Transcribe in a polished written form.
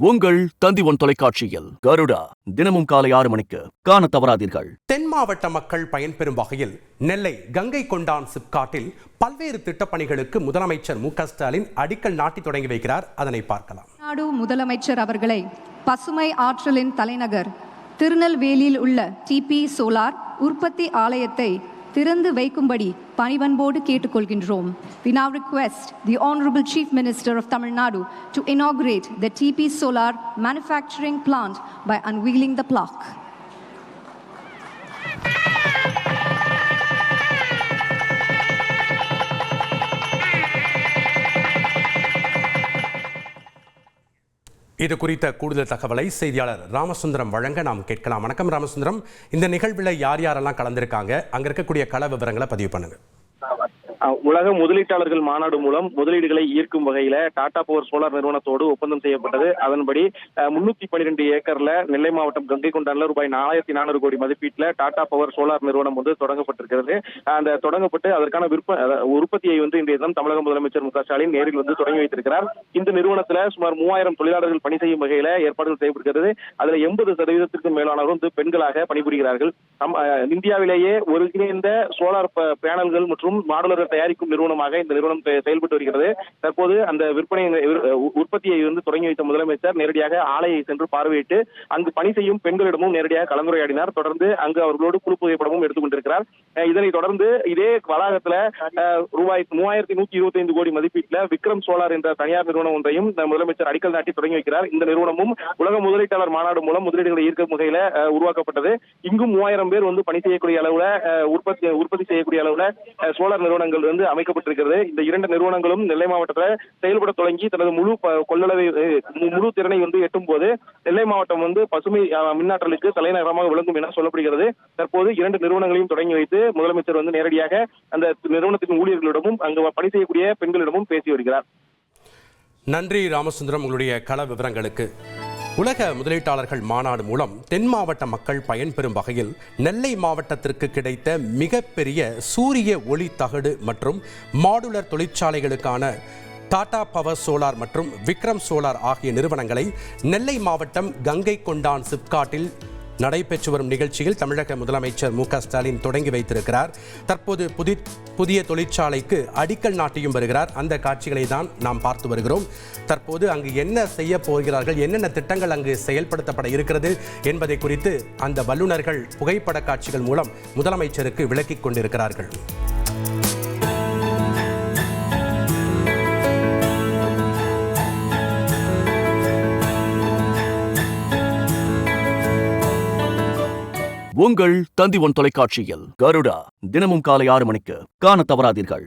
உங்கள் தந்தி1 தொலைக்காட்சியில் கருடா தினமும் காலை 6 மணிக்கு காண தவறாதீர்கள். தென் மாவட்ட மக்கள் பயன்பெறும் வகையில் நெல்லை கங்கை கொண்டான் சிப்காட்டில் பல்வேறு திட்டப்பணிகளுக்கு முதலமைச்சர் மு க ஸ்டாலின் அடிக்கல் நாட்டி தொடங்கி வைக்கிறார். அதனை பார்க்கலாம். நாடு முதலமைச்சர் அவர்களை பசுமை ஆற்றலின் தலைநகர் திருநெல்வேலியில் உள்ள டிபி சோலார் உற்பத்தி ஆலயத்தை திறந்து வைக்கும்படி பணிவன்போடு கேட்டுக்கொள்கின்றோம். We now request the Honorable Chief Minister of Tamil Nadu to inaugurate the TP Solar manufacturing plant by unveiling the plaque. இது குறித்த கூடுதல் தகவலை செய்தியாளர் ராமசுந்தரம் வழங்க நாம் கேட்கலாம். வணக்கம் ராமசுந்தரம், இந்த நிகழ்வில் யார் யாரெல்லாம் கலந்திருக்காங்க, அங்க இருக்கக்கூடிய கள விவரங்களை பதிவு பண்ணுங்க. உலக முதலீட்டாளர்கள் மாநாடு மூலம் முதலீடுகளை ஈர்க்கும் வகையில டாடா பவர் சோலார் நிறுவனத்தோடு ஒப்பந்தம் செய்யப்பட்டது. அதன்படி 312 ஏக்கர்ல நெல்லை மாவட்டம் கங்கை கொண்டான்ல ரூபாய் 4400 கோடி மதிப்பீட்டுல டாடா பவர் சோலார் நிறுவனம் தொடங்கப்பட்டிருக்கிறது. அந்த தொடங்கப்பட்டு அதற்கான உற்பத்தியை இன்றைய தினம் தமிழக முதலமைச்சர் மு க ஸ்டாலின் நேரில் தொடங்கி வைத்திருக்கிறார். இந்த நிறுவனத்துல சுமார் 3000 தொழிலாளர்கள் பணி செய்யும் வகையில ஏற்பாடுகள் செய்யப்படுகிறது. அதுல 80% மேலானவர்கள் பெண்களாக பணிபுரிகிறார்கள். இந்தியாவிலேயே ஒருங்கிணைந்த சோலார் பேனல்கள் மற்றும் மாடுலர் தயாரிக்கும் நிறுவனமாக இந்த நிறுவனம் செயல்பட்டு வருகிறது. தற்போது அந்த விற்பனை உற்பத்தியை தொடங்கி வைத்த முதலமைச்சர் நேரடியாக ஆலையை சென்று பார்வையிட்டு அங்கு பணி செய்யும் பெண்களிடமும் நேரடியாக கலந்துரையாடினார். தொடர்ந்து அங்கு அவர்களோடு குழு புகைப்படமும் எடுத்துக் கொண்டிருக்கிறார். இதனை தொடர்ந்து இதே வளாகத்துல ரூபாய் 3125 கோடி மதிப்பீட்டுல விக்ரம் சோலார் என்ற தனியார் நிறுவனம் ஒன்றையும் முதலமைச்சர் அடிக்கல் நாட்டி தொடங்கி வைக்கிறார். இந்த நிறுவனமும் உலக முதலீட்டாளர் மாநாடு மூலம் முதலீடுகளை ஈர்க்கும் வகையில உருவாக்கப்பட்டது. இங்கும் 3000 பேர் பணி செய்யக்கூடிய அளவுல உற்பத்தி செய்யக்கூடிய அளவுல சோலார் நிறுவனங்கள் அமைக்கப்பட்டிருக்கிறது. இந்த இரண்டு நிறுவனங்களும் நெல்லை மாவட்டத்தில் செயல்பட தொடங்கி தனது முழு திறனை எட்டும் போது நெல்லை மாவட்டம் பசுமை மின்னாற்றலுக்கு தலைநகரமாக விளங்கும் என சொல்லப்படுகிறது. தற்போது இரண்டு நிறுவனங்களையும் தொடங்கி வைத்து முதலமைச்சர் நேரடியாக அந்த நிறுவனத்தின் ஊழியர்களிடமும் அங்கு பணி செய்யக்கூடிய பெண்களிடமும் பேசி வருகிறார். நன்றி ராமசுந்தரம், உங்களுடைய கள விவரங்களுக்கு. உலக முதலீட்டாளர்கள் மாநாடு மூலம் தென் மாவட்ட மக்கள் பயன்பெறும் வகையில் நெல்லை மாவட்டத்திற்கு கிடைத்த மிகப்பெரிய சூரிய ஒளி தகடு மற்றும் மாடுலர் தொழிற்சாலைகளுக்கான டாடா பவர் சோலார் மற்றும் விக்ரம் சோலார் ஆகிய நிறுவனங்களை நெல்லை மாவட்டம் கங்கை கொண்டான் சிப்காட்டில் நடைபெற்று வரும் நிகழ்ச்சியில் தமிழக முதலமைச்சர் மு க ஸ்டாலின் தொடங்கி வைத்திருக்கிறார். தற்போது புதிய தொழிற்சாலைக்கு அடிக்கல் நாட்டியும் வருகிறார். அந்த காட்சிகளை தான் நாம் பார்த்து வருகிறோம். தற்போது அங்கு என்ன செய்ய போகிறார்கள், என்னென்ன திட்டங்கள் அங்கு செயல்படுத்தப்பட இருக்கிறது என்பதை குறித்து அந்த வல்லுநர்கள் புகைப்பட காட்சிகள் மூலம் முதலமைச்சருக்கு விளக்கிக் கொண்டிருக்கிறார்கள். உங்கள் தந்தி1 தொலைக்காட்சியில் கருடா தினமும் காலை 6 மணிக்கு காண தவறாதீர்கள்.